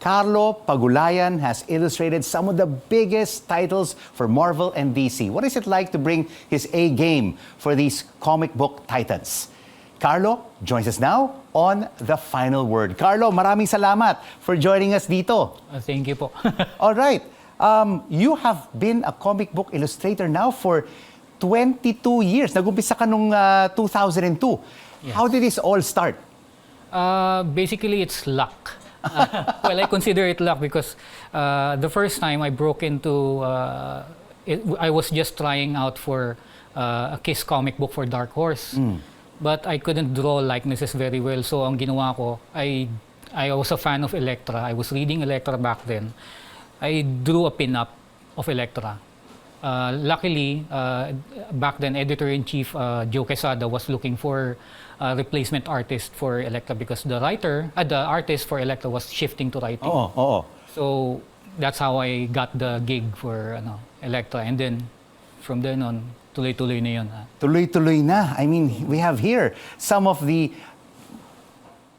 Carlo Pagulayan has illustrated some of the biggest titles for Marvel and DC. What is it like to bring his A game for these comic book titans? Carlo joins us now on The Final Word. Carlo, maraming salamat for joining us dito. Thank you po. All right. You have been a comic book illustrator now for 22 years. Nag-umpisa ka nung 2002. Yes. How did this all start? Basically, it's luck. Well, I consider it luck because the first time I broke into, I was just trying out for a Kiss comic book for Dark Horse. But I couldn't draw likenesses very well. So ang ginawa ko, I was a fan of Elektra. I was reading Elektra back then. I drew a pin-up of Elektra. Luckily, back then, Editor-in-Chief Joe Quesada was looking for a replacement artist for Elektra because the artist for Elektra was shifting to writing. So that's how I got the gig for Elektra. And then from then on, tuloy-tuloy na yun. Tuloy-tuloy na. I mean, we have here some of the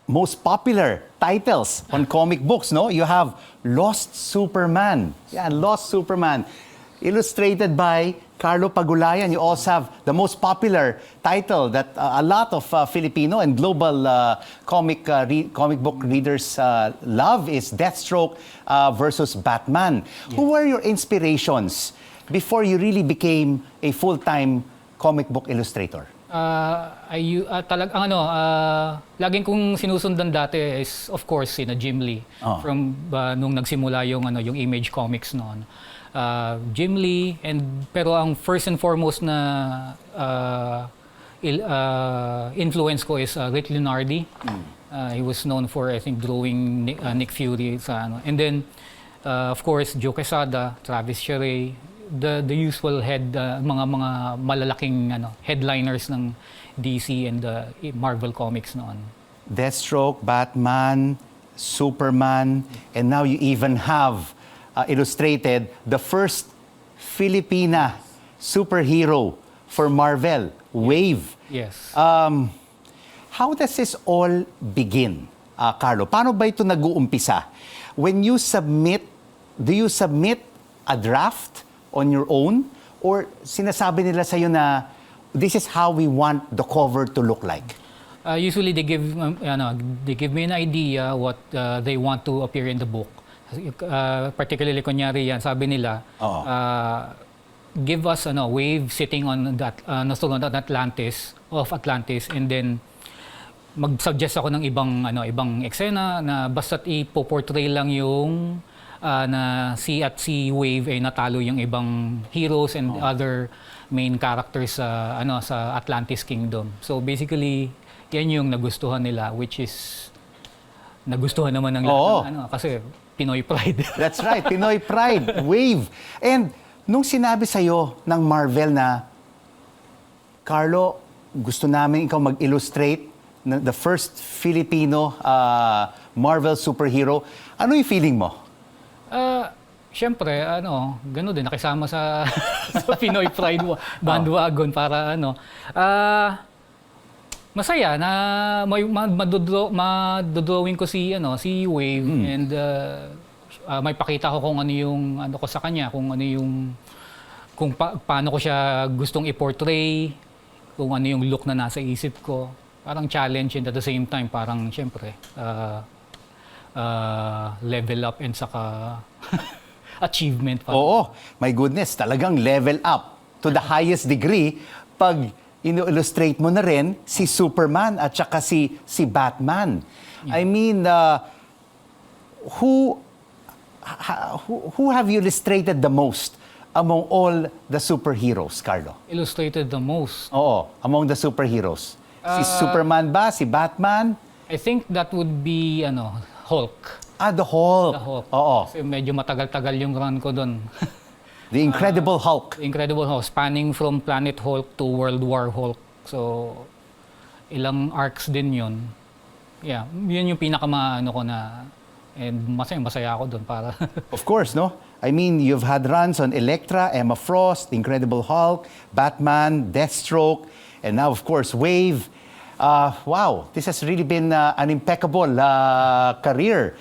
most popular titles on comic books, no? You have Lost Superman. Yeah, Lost Superman. Illustrated by Carlo Pagulayan. You also have the most popular title that a lot of Filipino and global comic book readers love is Deathstroke versus Batman. Yeah. Who were your inspirations before you really became a full-time comic book illustrator? Laging kong sinusundan dati is of course Jim Lee from nung nagsimula yung Image Comics noon. Jim Lee, pero ang first and foremost na influence ko is Rick Lunardi. He was known for, I think, drawing Nick Fury and then of course Joe Quesada, Travis Charest, the usual mga malalaking headliners ng DC and Marvel Comics noon. Deathstroke, Batman, Superman, and now you even have illustrated the first Filipina superhero for Marvel, Wave. Yes. How does this all begin, Carlo? Paano ba ito nag-uumpisa? When you submit, do you submit a draft on your own? Or sinasabi nila sa'yo na this is how we want the cover to look like? Usually they give me an idea what they want to appear in the book. Particularly kunyari yan, sabi nila, give us Wave sitting on that Atlantis, and then mag-suggest ako ng ibang eksena na basta't ipo-portray lang yung na si Wave ay natalo yung ibang heroes and other main characters sa Atlantis Kingdom. So basically, yan yung nagustuhan nila, which is nagustuhan naman ng lahat kasi Pinoy pride. That's right, Pinoy pride, Wave. And nung sinabi sa'yo ng Marvel na, Carlo, gusto namin ikaw mag-illustrate the first Filipino Marvel superhero, ano yung feeling mo? Siyempre, gano'n din, nakisama sa Pinoy Pride bandwagon para masaya na madodrawing ko si Wave and may pakita ko kung ano yung ko sa kanya, kung paano ko siya gustong i-portray, kung ano yung look na nasa isip ko. Parang challenge and at the same time parang siyempre level up and saka achievement. Oo, my goodness, talagang level up to the highest degree pag illustrate mo na rin si Superman at saka si Batman. Yeah. I mean, who have you illustrated the most among all the superheroes, Carlo? Illustrated the most? Oo, among the superheroes. Si Superman ba? Si Batman? I think that would be Hulk. The Hulk. The Hulk. Oo. Kasi medyo matagal-tagal yung run ko doon. The Incredible Hulk. The Incredible Hulk, spanning from Planet Hulk to World War Hulk. So, ilang arcs din yun. Yeah, yun yung pinaka-ano ko na, and masaya ako doon para... Of course, no? I mean, you've had runs on Elektra, Emma Frost, The Incredible Hulk, Batman, Deathstroke, and now, of course, Wave. Wow, this has really been an impeccable career.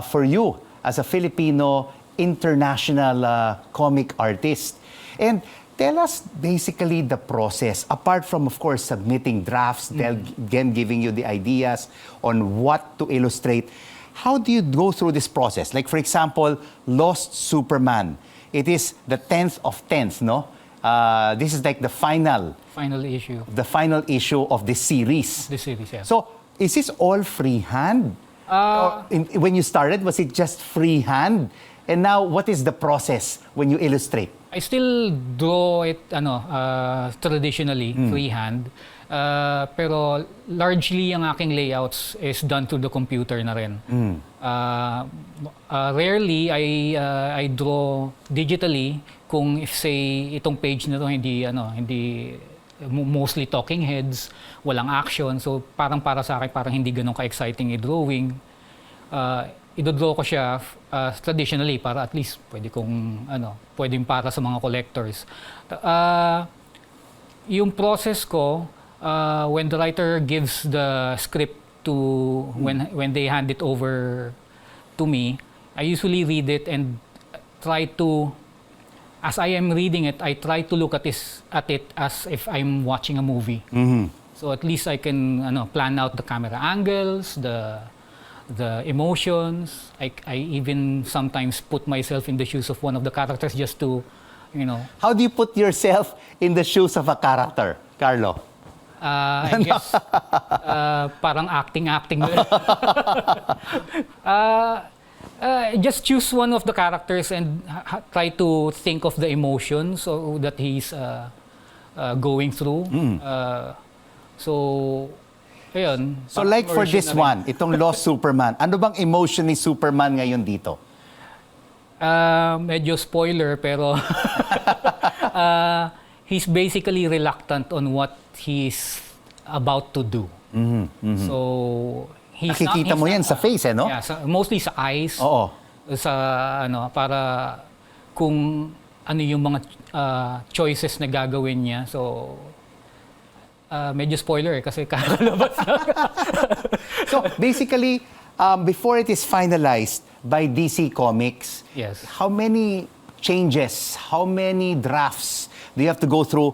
for you as a Filipino international comic artist. And tell us basically the process, apart from, of course, submitting drafts, them giving you the ideas on what to illustrate. How do you go through this process? Like, for example, Lost Superman. It is the 10th of 10th, no? This is like the final issue of this series. The series, yeah. So, is this all freehand? When you started, was it just freehand? And now, what is the process when you illustrate? I still draw it traditionally, freehand. Pero largely ang aking layouts is done through the computer na rin. Rarely I draw digitally kung if say itong page na to hindi mostly talking heads, walang action. So parang para sa akin parang hindi ganun ka-exciting i-drawing. Idodraw ko siya traditionally para at least pwedeng para sa mga collectors. Yung process ko when the writer gives the script to when they hand it over to me, I usually read it and try to, as I am reading it, I try to look at it as if I'm watching a movie. So at least I can plan out the camera angles, the emotions. I even sometimes put myself in the shoes of one of the characters just to, How do you put yourself in the shoes of a character, Carlo? I guess parang acting. Just choose one of the characters and try to think of the emotions that he's going through. So, ayun. So like for this one, itong Lost Superman, ano bang emotion ni Superman ngayon dito? Medyo spoiler pero he's basically reluctant on what he's about to do. So nakikita mo yan sa face, no? Yeah, mostly sa eyes. Oo. Para kung ano yung mga choices na gagawin niya. So medyo spoiler kasi kakalabas lang. So basically, before it is finalized by DC Comics, yes, how many changes, how many drafts do you have to go through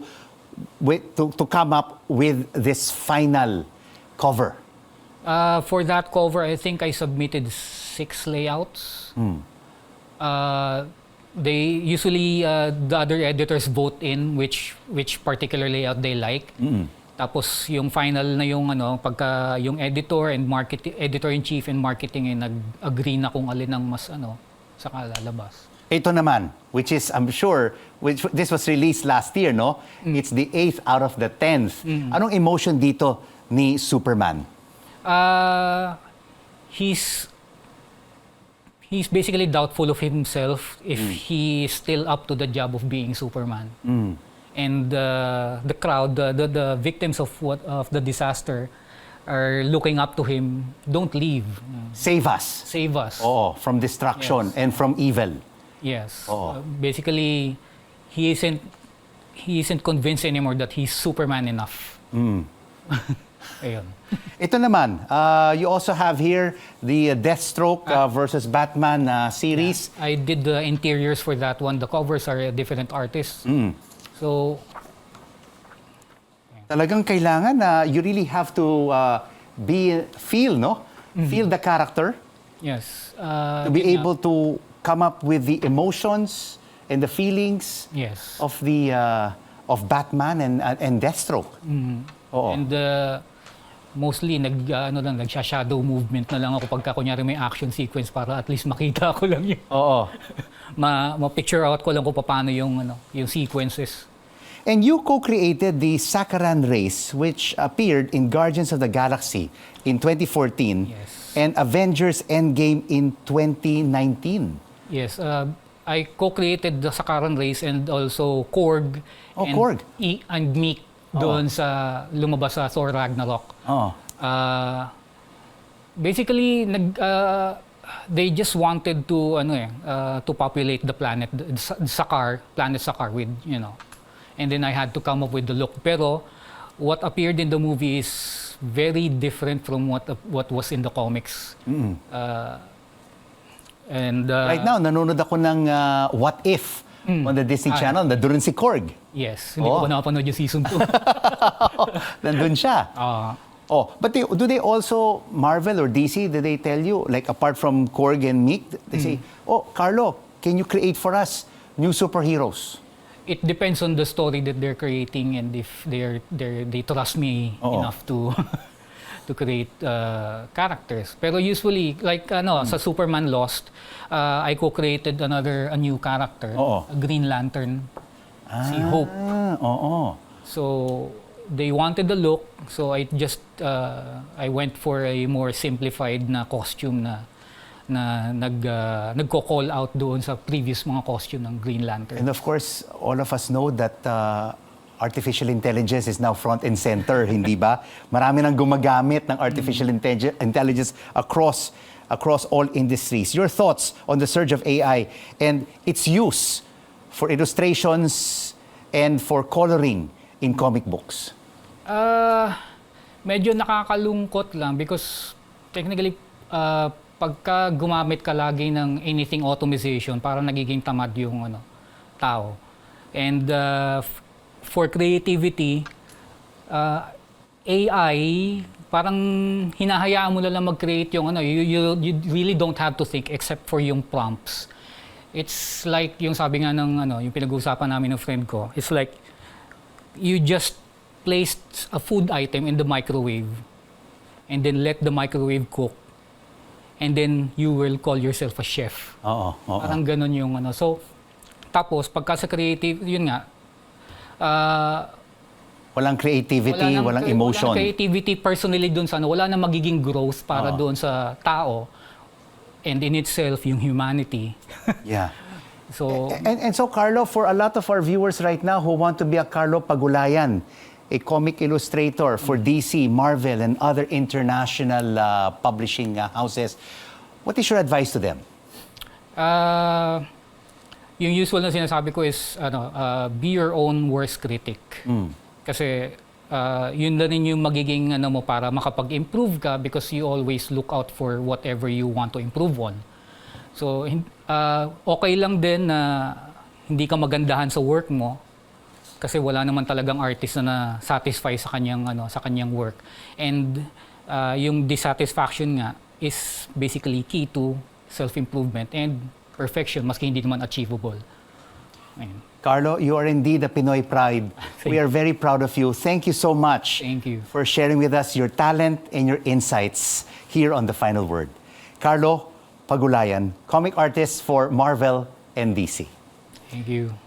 to come up with this final cover? For that cover, I think I submitted 6 layouts. They usually the other editors vote in which particular layout they like. Tapos yung final na yung pagka yung editor and editor-in-chief and marketing ay nag-agree na kung alin ang mas saka lalabas. Ito naman, which is I'm sure this was released last year, no? It's the 8th out of the 10th. Anong emotion dito ni Superman? He's basically doubtful of himself if he is still up to the job of being Superman. And the crowd, the victims of the disaster, are looking up to him. Don't leave. Save us. Save us. Oh, from destruction and from evil. Yes. Basically, he isn't convinced anymore that he's Superman enough. Ayun. Ito naman, you also have here the Deathstroke versus Batman series. Yeah. I did the interiors for that one. The covers are different artists. So, talagang kailangan na you really have to feel the character. Yes. To be able to come up with the emotions and the feelings of the of Batman and Deathstroke. And mostly nagsha-shadow movement na lang ako pagka kunyari may action sequence para at least makita ko lang yun. Ma-picture out ko lang kung paano yung sequences. And you co-created the Sakaran race, which appeared in Guardians of the Galaxy in 2014 and Avengers Endgame in 2019. Yes, I co-created the Sakaran race and also Korg and Meek doon sa lumabas sa Thor Ragnarok. Basically, they just wanted to populate the planet, planet Sakar with, and then I had to come up with the look. Pero what appeared in the movie is very different from what was in the comics. And Right now, nanonood ako ng What If on the Disney Channel. Nandun si Korg. Yes, hindi ko pa napanood yung season 2. Nandun siya. Oh, but do they also, Marvel or DC, do they tell you, like apart from Korg and Meek, they say, oh, Carlo, can you create for us new superheroes? It depends on the story that they're creating and if they trust me enough to to create characters. Pero usually, like sa Superman Lost, I co-created a new character, a Green Lantern, si Hope. So they wanted the look, so I went for a more simplified na costume na nagko-call out doon sa previous mga costume ng Green Lantern. And of course, all of us know that artificial intelligence is now front and center, hindi ba? Marami nang gumagamit ng artificial intelligence across all industries. Your thoughts on the surge of AI and its use for illustrations and for coloring in comic books? Medyo nakakalungkot lang because technically pagka gumamit ka lagi ng anything automation, parang nagiging tamad yung tao. And for creativity, AI, parang hinahayaan mo lang mag-create yung you really don't have to think except for yung prompts. It's like yung sabi nga ng yung pinag-uusapan namin ng friend ko, it's like you just placed a food item in the microwave and then let the microwave cook and then you will call yourself a chef. Parang ganun yung So, tapos pagka sa creative, yun nga, walang creativity, walang emotion. Walang creativity personally doon sa wala na magiging growth para doon sa tao and in itself yung humanity. Yeah. So and so Carlo, for a lot of our viewers right now who want to be a Carlo Pagulayan, a comic illustrator for DC, Marvel and other international publishing houses, what is your advice to them? Yung usual na sinasabi ko is be your own worst critic. Kasi yun na rin yung magiging mo para makapag-improve ka because you always look out for whatever you want to improve on. So okay lang din na hindi ka magandahan sa work mo kasi wala naman talagang artist na satisfy sa kanyang work. And yung dissatisfaction nga is basically key to self-improvement and perfection, maski hindi naman achievable. Ayun. Carlo, you are indeed a Pinoy pride. We are very proud of you. Thank you so much. Thank you for sharing with us your talent and your insights here on The Final Word. Carlo Pagulayan, comic artist for Marvel and DC. Thank you.